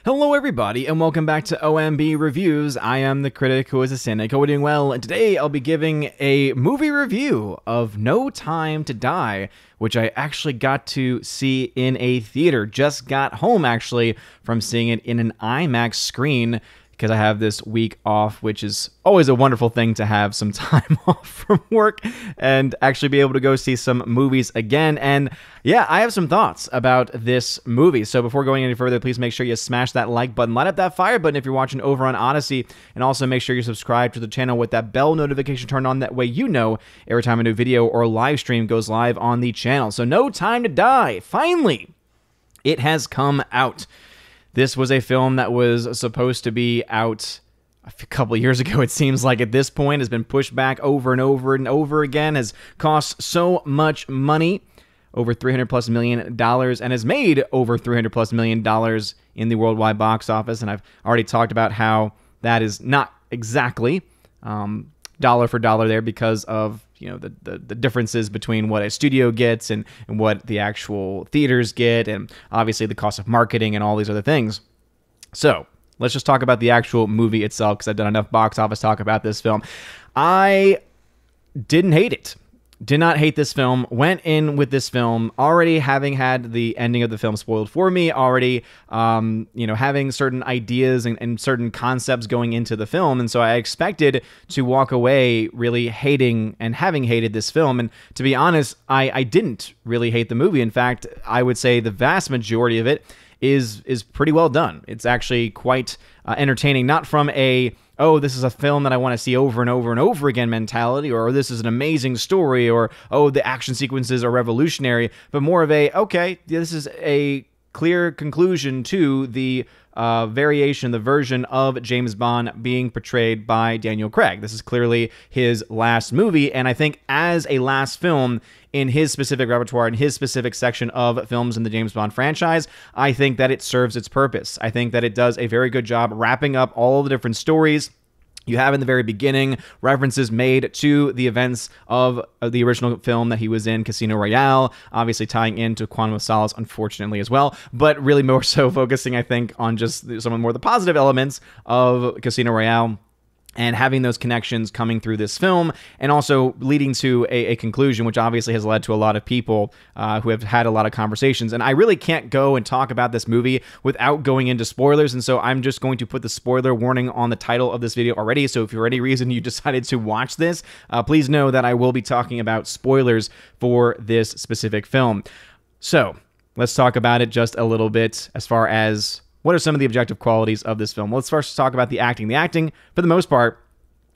Hello everybody, and welcome back to OMB Reviews. I am the critic who is a cynic. Hope we're doing well, and today I'll be giving a movie review of No Time to Die, which I actually got to see in a theater. Just got home, actually, from seeing it in an IMAX screen, because I have this week off, which is always a wonderful thing to have some time off from work and actually be able to go see some movies again. And yeah, I have some thoughts about this movie. So before going any further, please make sure you smash that like button, light up that fire button if you're watching over on Odyssey, and also make sure you subscribe to the channel with that bell notification turned on. That way you know every time a new video or live stream goes live on the channel. So No Time to Die, finally, it has come out. This was a film that was supposed to be out a couple of years ago, it seems like at this point, has been pushed back over and over and over again, has cost so much money, over $300+ million, and has made over $300+ million in the worldwide box office. And I've already talked about how that is not exactly dollar for dollar there because of the differences between what a studio gets and what the actual theaters get, and obviously the cost of marketing and all these other things. So let's just talk about the actual movie itself, because I've done enough box office talk about this film. I didn't hate it. Did not hate this film. Went in with this film already having had the ending of the film spoiled for me, already having certain ideas and certain concepts going into the film, and so I expected to walk away really hating and having hated this film. And to be honest, I didn't really hate the movie. In fact, I would say the vast majority of it is pretty well done. It's actually quite entertaining, not from a oh, this is a film that I want to see over and over and over again mentality, or this is an amazing story, or oh, the action sequences are revolutionary, but more of a, okay, this is a clear conclusion to the variation, the version of James Bond being portrayed by Daniel Craig. This is clearly his last movie, and I think as a last film in his specific repertoire, in his specific section of films in the James Bond franchise, I think that it serves its purpose. I think that it does a very good job wrapping up all the different stories. You have in the very beginning references made to the events of the original film that he was in, Casino Royale, obviously tying into Quantum of Solace, unfortunately, as well, but really more so focusing, I think, on just some of the more the positive elements of Casino Royale, and having those connections coming through this film, and also leading to a conclusion, which obviously has led to a lot of people who have had a lot of conversations. And I really can't go and talk about this movie without going into spoilers, and so I'm just going to put the spoiler warning on the title of this video already. So if for any reason you decided to watch this, please know that I will be talking about spoilers for this specific film. So let's talk about it just a little bit as far as what are some of the objective qualities of this film? Well, let's first talk about the acting. The acting, for the most part,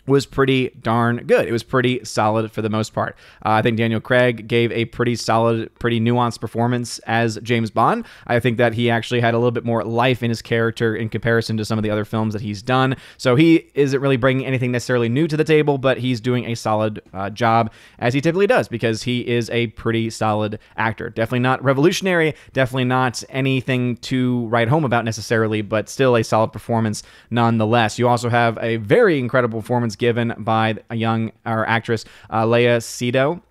was pretty darn good. It was pretty solid for the most part. I think Daniel Craig gave a pretty solid, pretty nuanced performance as James Bond. I think that he actually had a little bit more life in his character in comparison to some of the other films that he's done. So he isn't really bringing anything necessarily new to the table, but he's doing a solid job, as he typically does, because he is a pretty solid actor. Definitely not revolutionary, definitely not anything to write home about necessarily, but still a solid performance nonetheless. You also have a very incredible performance given by a young actress, Léa Seydoux.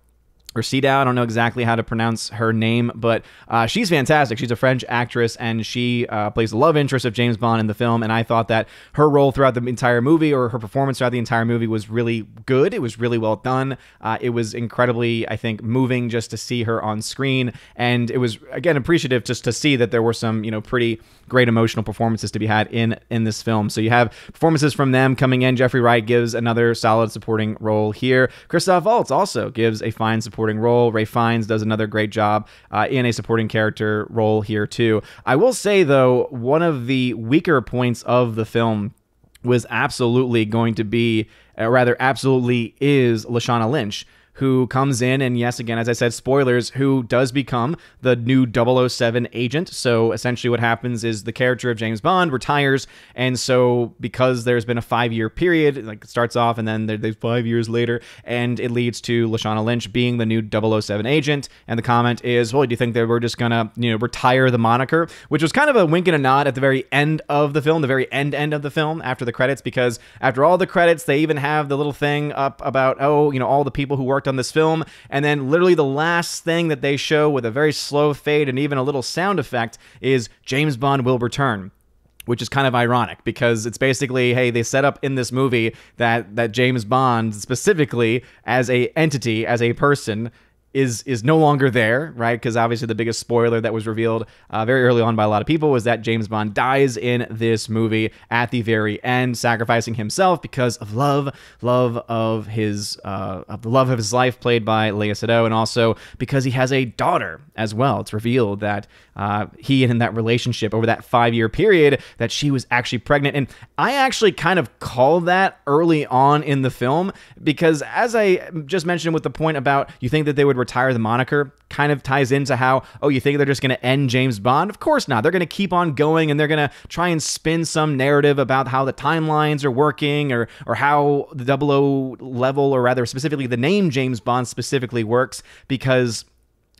Or Seydoux, I don't know exactly how to pronounce her name, but she's fantastic. She's a French actress, and she plays the love interest of James Bond in the film, and I thought that her role throughout the entire movie, or her performance throughout the entire movie, was really good. It was really well done. It was incredibly, I think, moving just to see her on screen, and it was, again, appreciative just to see that there were some, pretty great emotional performances to be had in this film. So you have performances from them coming in. Jeffrey Wright gives another solid supporting role here. Christoph Waltz also gives a fine supporting role. Ralph Fiennes does another great job in a supporting character role here too. I will say, though, one of the weaker points of the film was absolutely going to be, absolutely is Lashana Lynch, who comes in, and yes, again, as I said, spoilers, who does become the new 007 agent. So essentially what happens is the character of James Bond retires, and so because there's been a 5-year period, like it starts off and then there's 5 years later, and it leads to Lashana Lynch being the new 007 agent, and the comment is, well, do you think that we're just gonna, retire the moniker? Which was kind of a wink and a nod at the very end of the film, the very end of the film, after the credits, because after all the credits, they even have the little thing up about, all the people who worked on this film, and then literally the last thing that they show with a very slow fade and even a little sound effect is James Bond will return, which is kind of ironic because it's basically, hey, they set up in this movie that James Bond specifically as a entity, as a person, is no longer there, right? Because obviously the biggest spoiler that was revealed very early on by a lot of people was that James Bond dies in this movie at the very end, sacrificing himself because of love of the love of his life, played by Léa Seydoux, and also because he has a daughter as well. It's revealed that he and in that relationship over that 5-year period that she was actually pregnant. And I actually kind of called that early on in the film because, as I just mentioned with the point about you think that they would retire the moniker, kind of ties into how, oh, you think they're just going to end James Bond? Of course not. They're going to keep on going, and they're going to try and spin some narrative about how the timelines are working, or how the 00 level, or rather specifically the name James Bond specifically works, because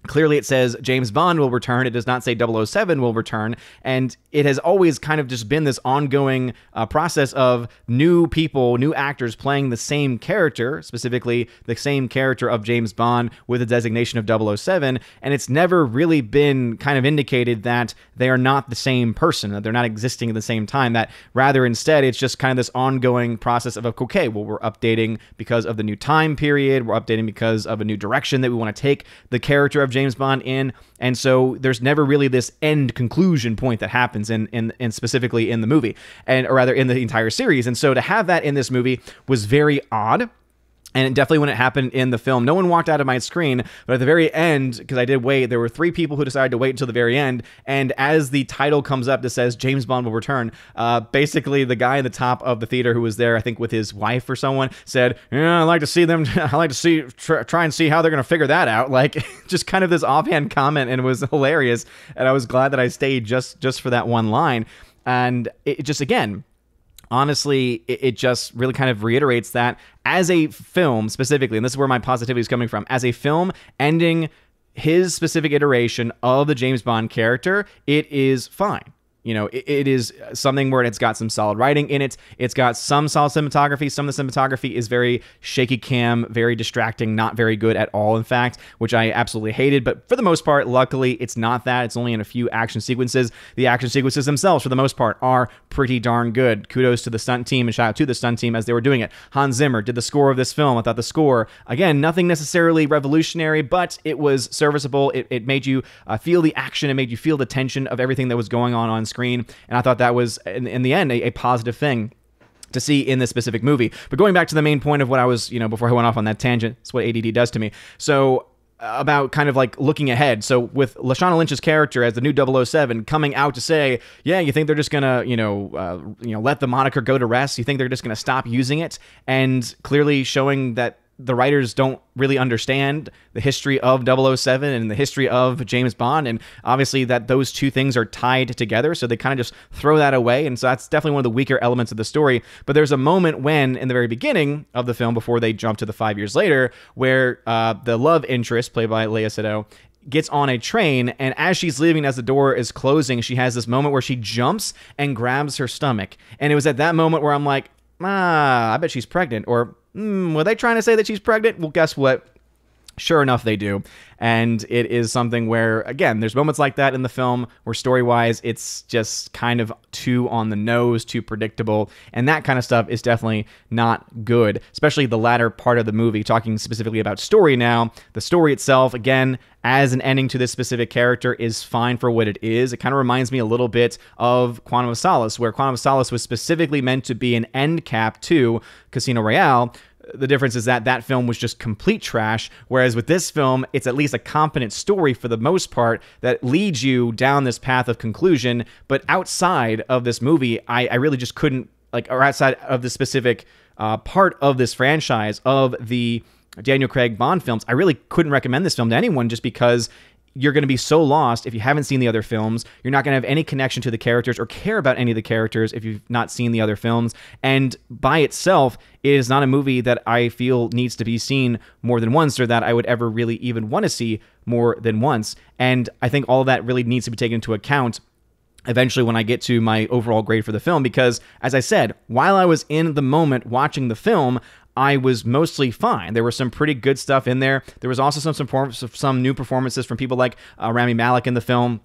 clearly it says James Bond will return. It does not say 007 will return. And it has always kind of just been this ongoing process of new people, new actors playing the same character, specifically the same character of James Bond with a designation of 007. And it's never really been kind of indicated that they are not the same person, that they're not existing at the same time, that rather instead it's just kind of this ongoing process of, okay, well, we're updating because of the new time period. We're updating because of a new direction that we want to take the character of James Bond in, and so there's never really this end conclusion point that happens in specifically in the movie, or rather in the entire series. And so to have that in this movie was very odd. And definitely when it happened in the film, no one walked out of my screen, but at the very end, because I did wait, there were 3 people who decided to wait until the very end, and as the title comes up that says James Bond will return, basically the guy at the top of the theater who was there, I think with his wife or someone, said, yeah, I'd like to see them, I'd like to try and see how they're going to figure that out, like, just kind of this offhand comment, and it was hilarious, and I was glad that I stayed just for that one line. And it just, again, honestly, it just really kind of reiterates that as a film specifically, and this is where my positivity is coming from, as a film ending his specific iteration of the James Bond character, it is fine. You know, it is something where it's got some solid writing in it. It's got some solid cinematography. Some of the cinematography is very shaky cam, very distracting, not very good at all, in fact, which I absolutely hated. But for the most part, luckily, it's not that. It's only in a few action sequences. The action sequences themselves, for the most part, are pretty darn good. Kudos to the stunt team, and shout out to the stunt team as they were doing it. Hans Zimmer did the score of this film. I thought the score, again, nothing necessarily revolutionary, but it was serviceable. It made you feel the action. It made you feel the tension of everything that was going on screen, and I thought that was in the end a positive thing to see in this specific movie. But going back to the main point of what I was, before I went off on that tangent, it's what ADD does to me. So about kind of like looking ahead. So with Lashana Lynch's character as the new 007 coming out to say, yeah, you think they're just gonna, let the moniker go to rest? You think they're just gonna stop using it? And clearly showing that the writers don't really understand the history of 007 and the history of James Bond, and obviously that those two things are tied together, so they kind of just throw that away, and so that's definitely one of the weaker elements of the story. But there's a moment when, in the very beginning of the film, before they jump to the 5 years later, where the love interest, played by Léa Seydoux, gets on a train, and as she's leaving, as the door is closing, she has this moment where she jumps and grabs her stomach, and it was at that moment where I'm like, I bet she's pregnant, or were they trying to say that she's pregnant? Well, guess what? Sure enough, they do. And it is something where, again, there's moments like that in the film where story-wise, it's just kind of too on the nose, too predictable. And that kind of stuff is definitely not good, especially the latter part of the movie, talking specifically about story now. The story itself, again, as an ending to this specific character, is fine for what it is. It kind of reminds me a little bit of Quantum of Solace, where Quantum of Solace was specifically meant to be an end cap to Casino Royale. The difference is that that film was just complete trash, whereas with this film, it's at least a competent story for the most part that leads you down this path of conclusion. But outside of this movie, I really just couldn't, or outside of the specific part of this franchise of the Daniel Craig Bond films, I really couldn't recommend this film to anyone, just because you're going to be so lost if you haven't seen the other films. You're not going to have any connection to the characters or care about any of the characters if you've not seen the other films. And by itself, it is not a movie that I feel needs to be seen more than once, or that I would ever really even want to see more than once. And I think all of that really needs to be taken into account eventually when I get to my overall grade for the film, because, as I said, while I was in the moment watching the film, I was mostly fine. There was some pretty good stuff in there. There was also some new performances from people like Rami Malek in the film.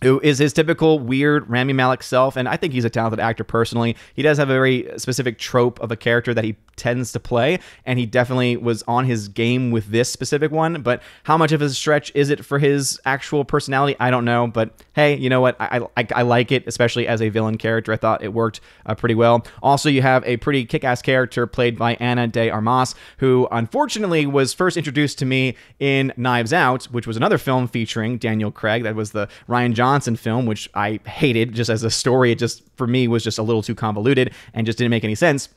who is his typical weird Rami Malek self, and I think he's a talented actor personally. He does have a very specific trope of a character that he tends to play, and he definitely was on his game with this specific one, but how much of a stretch is it for his actual personality? I don't know, but hey, you know what? I like it, especially as a villain character. I thought it worked pretty well. Also, you have a pretty kick-ass character played by Ana de Armas, who unfortunately was first introduced to me in Knives Out, which was another film featuring Daniel Craig. That was the Rian Johnson film, which I hated just as a story. It just, for me, was just a little too convoluted and just didn't make any sense.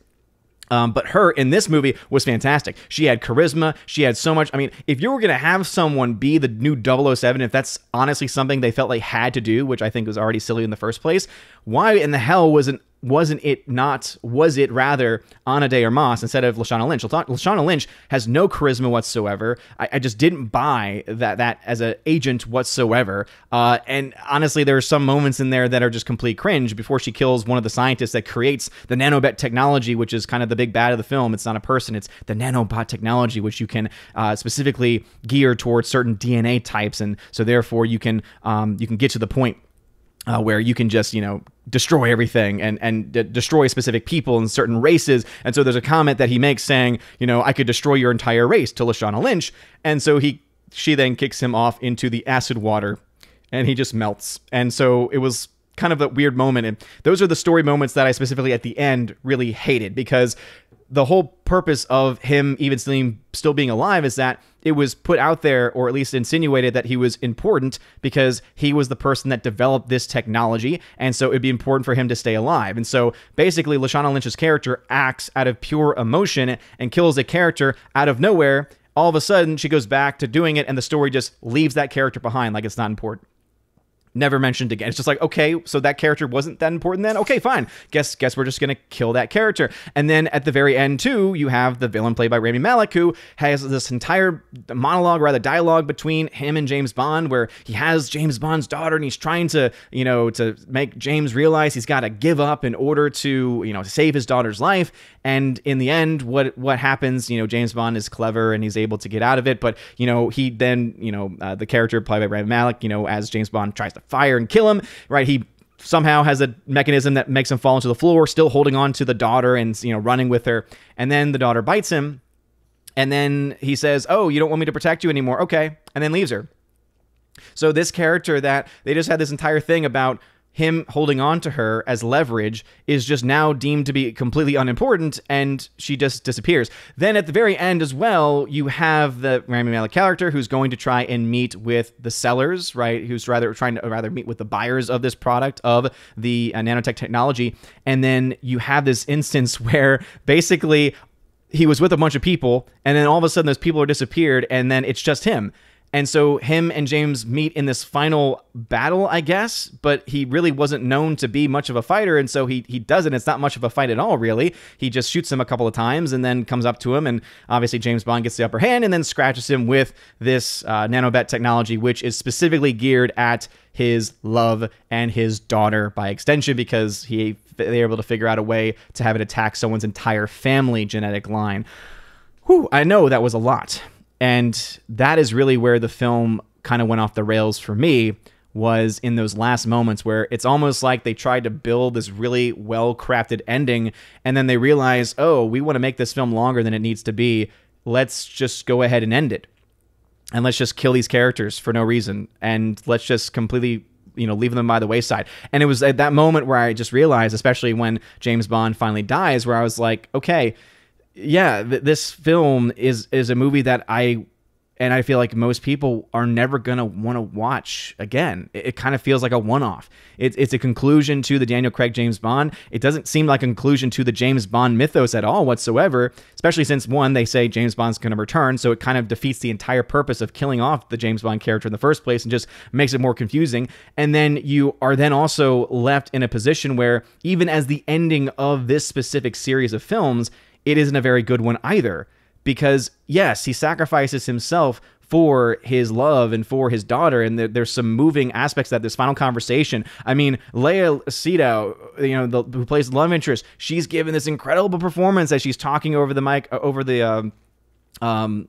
But her in this movie was fantastic. She had charisma. She had so much. I mean, if you were going to have someone be the new 007, if that's honestly something they felt they had to do, which I think was already silly in the first place, why in the hell was it rather Ana de Armas instead of Lashana Lynch? Lashana Lynch has no charisma whatsoever. I just didn't buy that as an agent whatsoever. And honestly, there are some moments in there that are just complete cringe before she kills one of the scientists that creates the nanobot technology, which is kind of the big bad of the film. It's not a person, it's the nanobot technology, which you can specifically gear towards certain DNA types. And so therefore you can get to the point where you can just, destroy everything and destroy specific people and certain races. And so there's a comment that he makes saying, I could destroy your entire race to Lashana Lynch. And so she then kicks him off into the acid water and he just melts. And so it was kind of a weird moment. And those are the story moments that I specifically at the end really hated, because the whole purpose of him even still being alive is that it was put out there, or at least insinuated, that he was important because he was the person that developed this technology, and so it'd be important for him to stay alive. And so basically Lashana Lynch's character acts out of pure emotion and kills a character out of nowhere. All of a sudden she goes back to doing it, and the story just leaves that character behind like it's not important. Never mentioned again. It's just like, okay, so that character wasn't that important then? Okay, fine. Guess we're just going to kill that character. And then at the very end, too, you have the villain played by Rami Malek, who has this entire monologue, rather dialogue between him and James Bond, where he has James Bond's daughter and he's trying to, to make James realize he's got to give up in order to, to save his daughter's life. And in the end, what happens, James Bond is clever and he's able to get out of it. But, he then, the character played by Rami Malek, as James Bond tries to fire and kill him, right? He somehow has a mechanism that makes him fall into the floor, still holding on to the daughter and, running with her. And then the daughter bites him. And then he says, "Oh, you don't want me to protect you anymore. Okay." And then leaves her. So this character that they just had this entire thing about him holding on to her as leverage is just now deemed to be completely unimportant, and she just disappears. Then at the very end as well, you have the Rami Malek character who's going to try and meet with the sellers, right? Who's trying to meet with the buyers of this product, of the nanotech technology. And then you have this instance where basically he was with a bunch of people, and then all of a sudden those people are disappeared, and then it's just him. And so him and James meet in this final battle, I guess, but he really wasn't known to be much of a fighter, and so he doesn't. It's not much of a fight at all, really. He just shoots him a couple of times and then comes up to him, and obviously James Bond gets the upper hand and then scratches him with this nanobot technology, which is specifically geared at his love and his daughter by extension, because they're able to figure out a way to have it attack someone's entire family genetic line. Whew, I know that was a lot. And that is really where the film kind of went off the rails for me, was in those last moments where it's almost like they tried to build this really well-crafted ending, and then they realize, oh, we want to make this film longer than it needs to be. Let's just go ahead and end it. And let's just kill these characters for no reason. And let's just completely leave them by the wayside. And it was at that moment where I just realized, especially when James Bond finally dies, where I was like, okay, yeah, this film is a movie that I feel like most people are never going to want to watch again. It kind of feels like a one-off. It's a conclusion to the Daniel Craig James Bond. It doesn't seem like a conclusion to the James Bond mythos at all whatsoever, especially since, one, they say James Bond's going to return, so it kind of defeats the entire purpose of killing off the James Bond character in the first place and just makes it more confusing. And then you are then also left in a position where, even as the ending of this specific series of films, it isn't a very good one either, because yes, he sacrifices himself for his love and for his daughter, and there's some moving aspects that this final conversation. I mean, Léa Seydoux, who plays the love interest, she's given this incredible performance as she's talking over the mic, over the now I'm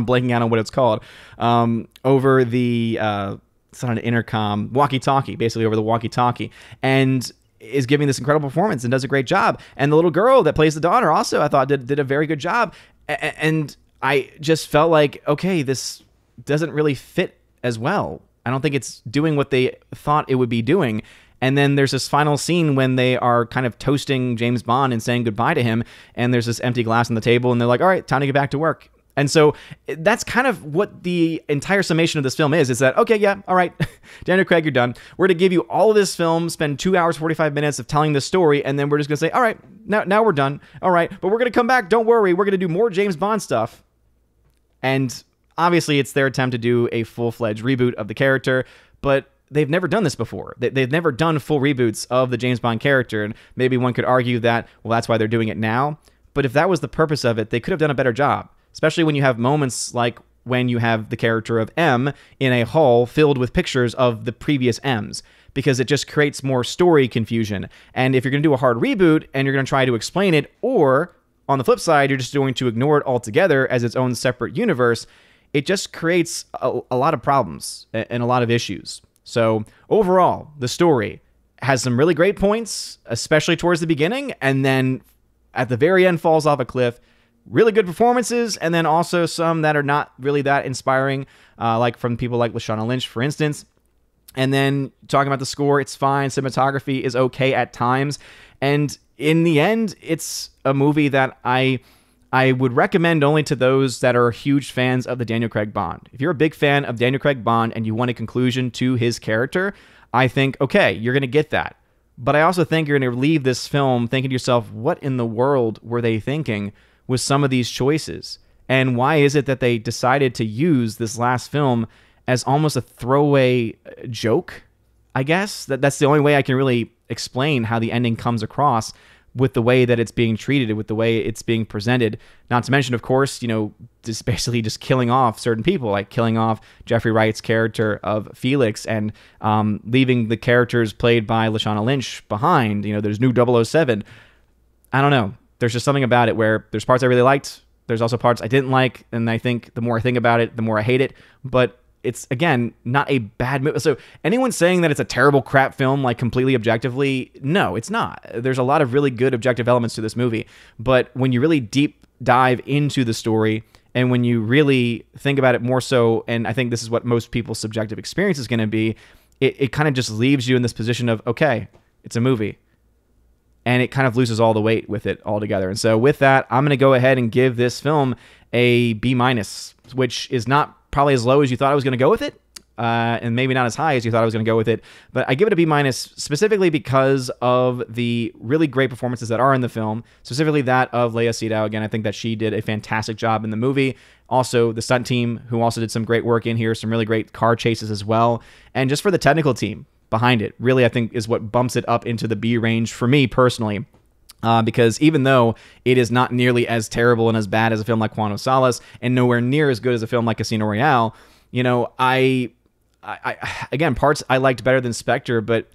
blanking out on what it's called, over the it's on an intercom, walkie-talkie, basically over the walkie-talkie, and is giving this incredible performance and does a great job. And the little girl that plays the daughter also, I thought, did a very good job. And I just felt like, okay, this doesn't really fit as well. I don't think it's doing what they thought it would be doing. And then there's this final scene when they are kind of toasting James Bond and saying goodbye to him, and there's this empty glass on the table, and they're like, all right, time to get back to work. And so that's kind of what the entire summation of this film is that, okay, yeah, all right, Daniel Craig, you're done. We're going to give you all of this film, spend 2 hours, 45 minutes of telling this story, and then we're just going to say, all right, now we're done. All right, but we're going to come back. Don't worry. We're going to do more James Bond stuff. And obviously, it's their attempt to do a full-fledged reboot of the character, but they've never done this before. They've never done full reboots of the James Bond character, and maybe one could argue that, well, that's why they're doing it now. But if that was the purpose of it, they could have done a better job. Especially when you have moments like when you have the character of M in a hall filled with pictures of the previous M's, because it just creates more story confusion. And if you're going to do a hard reboot and you're going to try to explain it, or on the flip side, you're just going to ignore it altogether as its own separate universe, it just creates a lot of problems and a lot of issues. So overall, the story has some really great points, especially towards the beginning, and then at the very end falls off a cliff. Really good performances, and then also some that are not really that inspiring, like from people like Lashana Lynch, for instance. And then talking about the score, it's fine. Cinematography is okay at times. And in the end, it's a movie that I would recommend only to those that are huge fans of the Daniel Craig Bond. If you're a big fan of Daniel Craig Bond and you want a conclusion to his character, I think, okay, you're going to get that. But I also think you're going to leave this film thinking to yourself, what in the world were they thinking with some of these choices? And why is it that they decided to use this last film as almost a throwaway joke? I guess that's the only way I can really explain how the ending comes across with the way that it's being treated, with the way it's being presented. Not to mention, of course, just basically just killing off certain people, like killing off Jeffrey Wright's character of Felix and leaving the characters played by Lashana Lynch behind. There's new 007. I don't know. There's just something about it where there's parts I really liked. There's also parts I didn't like. And I think the more I think about it, the more I hate it. But it's, again, not a bad movie. So anyone saying that it's a terrible crap film, like completely objectively, no, it's not. There's a lot of really good objective elements to this movie. But when you really deep dive into the story and when you really think about it more so, and I think this is what most people's subjective experience is going to be, it kind of just leaves you in this position of, okay, it's a movie. And it kind of loses all the weight with it altogether. And so with that, I'm going to go ahead and give this film a B-, which is not probably as low as you thought I was going to go with it, and maybe not as high as you thought I was going to go with it. But I give it a B- specifically because of the really great performances that are in the film, specifically that of Lea Seydoux. Again, I think that she did a fantastic job in the movie. Also, the stunt team, who also did some great work in here, some really great car chases as well. And just for the technical team behind it, really, I think is what bumps it up into the B range for me personally. Because even though it is not nearly as terrible and as bad as a film like Quantum of Solace, and nowhere near as good as a film like Casino Royale, I again, parts I liked better than Spectre, but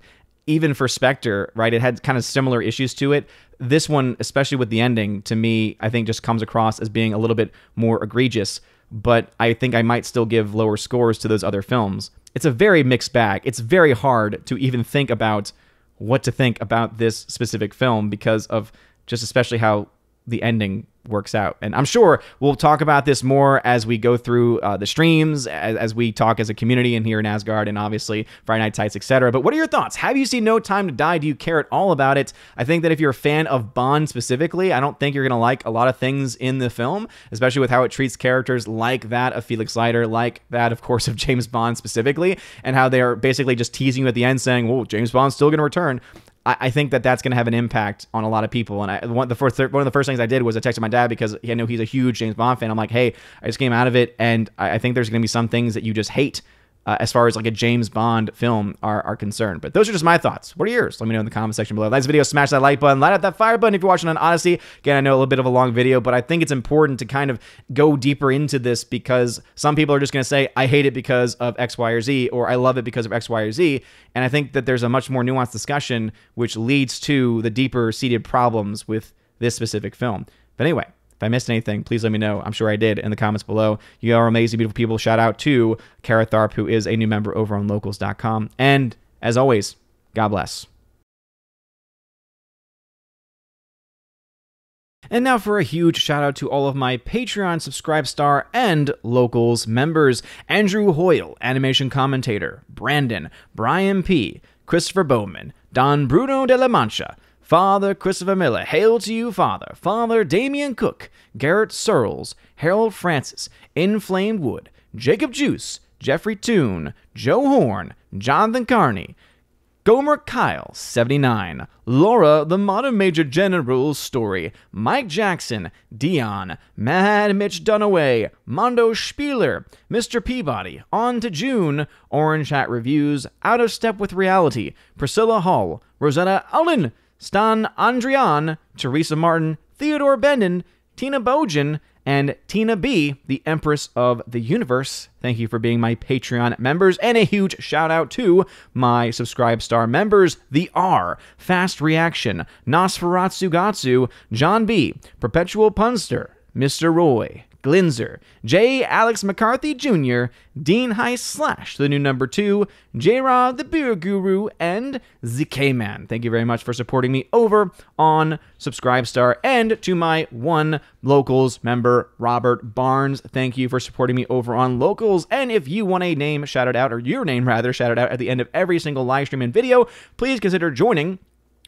even for Spectre, right, it had kind of similar issues to it. This one, especially with the ending, to me, I think just comes across as being a little bit more egregious, but I think I might still give lower scores to those other films. It's a very mixed bag. It's very hard to even think about what to think about this specific film because of just especially how the ending works out. And I'm sure we'll talk about this more as we go through the streams, as we talk as a community in here in Asgard, and obviously Friday Night Tights, etc. But what are your thoughts? Have you seen No Time to Die? Do you care at all about it? I think that if you're a fan of Bond specifically, I don't think you're going to like a lot of things in the film, especially with how it treats characters like that of Felix Leiter, like that, of course, of James Bond specifically, and how they are basically just teasing you at the end saying, well, James Bond's still going to return. I think that that's going to have an impact on a lot of people. And one of the first things I did was I texted my dad because I know he's a huge James Bond fan. I'm like, hey, I just came out of it, and I think there's going to be some things that you just hate as far as like a James Bond film are concerned. But those are just my thoughts. What are yours? Let me know in the comment section below. If you like this video, smash that like button, light up that fire button if you're watching on Odyssey. Again, I know a little bit of a long video, but I think it's important to kind of go deeper into this because some people are just going to say, I hate it because of X, Y, or Z, or I love it because of X, Y, or Z. And I think that there's a much more nuanced discussion which leads to the deeper seated problems with this specific film. But anyway, If I missed anything, please let me know. I'm sure I did in the comments below. You are amazing, beautiful people. Shout out to Kara Tharp, who is a new member over on locals.com. And as always, God bless. And now for a huge shout out to all of my Patreon, Subscribestar, and Locals members. Andrew Hoyle, animation commentator. Brandon, Brian P., Christopher Bowman, Don Bruno de la Mancha, Father Christopher Miller, hail to you, Father. Father Damian Cook, Garrett Searles, Harold Francis, Inflamed Wood, Jacob Juice, Jeffrey Toone, Joe Horn, Jonathan Carney, Gomer Kyle, 79, Laura, the Modern Major General's Story, Mike Jackson, Dion, Mad Mitch Dunaway, Mondo Spieler, Mr. Peabody, On to June, Orange Hat Reviews, Out of Step with Reality, Priscilla Hall, Rosetta Allen, Stan Andrian, Teresa Martin, Theodore Bendon, Tina Bojan, and Tina B., the Empress of the Universe. Thank you for being my Patreon members. And a huge shout out to my Subscribestar members, The R, Fast Reaction, Nosferatu Gatsu, John B., Perpetual Punster, Mr. Roy, Glinzer, J. Alex McCarthy Jr., Dean Heist Slash, the new number 2, J-Rod the Beer Guru, and ZK-Man. Thank you very much for supporting me over on Subscribestar. And to my one Locals member, Robert Barnes, thank you for supporting me over on Locals. And if you want a name shouted out, or your name rather, shouted out at the end of every single live stream and video, please consider joining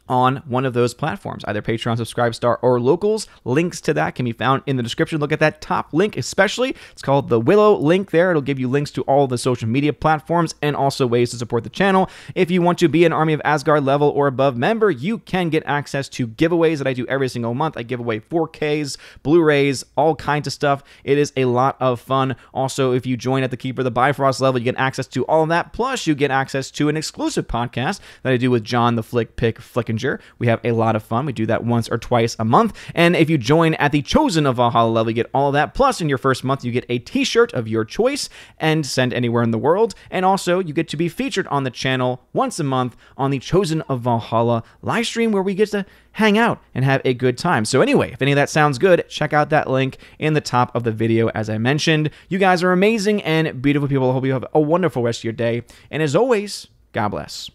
on one of those platforms, either Patreon, Subscribestar, or Locals. Links to that can be found in the description. Look at that top link especially. It's called the Willow link there. It'll give you links to all the social media platforms and also ways to support the channel. If you want to be an Army of Asgard level or above member, you can get access to giveaways that I do every single month. I give away 4Ks, Blu-rays, all kinds of stuff. It is a lot of fun. Also, if you join at the Keeper of the Bifrost level, you get access to all of that. Plus, you get access to an exclusive podcast that I do with John the Flick Pick Flickinger. We have a lot of fun. We do that once or twice a month. And if you join at the Chosen of Valhalla level, you get all of that. Plus, in your first month, you get a t-shirt of your choice and send anywhere in the world. And also, you get to be featured on the channel once a month on the Chosen of Valhalla live stream, where we get to hang out and have a good time. So anyway, if any of that sounds good, check out that link in the top of the video as I mentioned. You guys are amazing and beautiful people. I hope you have a wonderful rest of your day. And as always, God bless.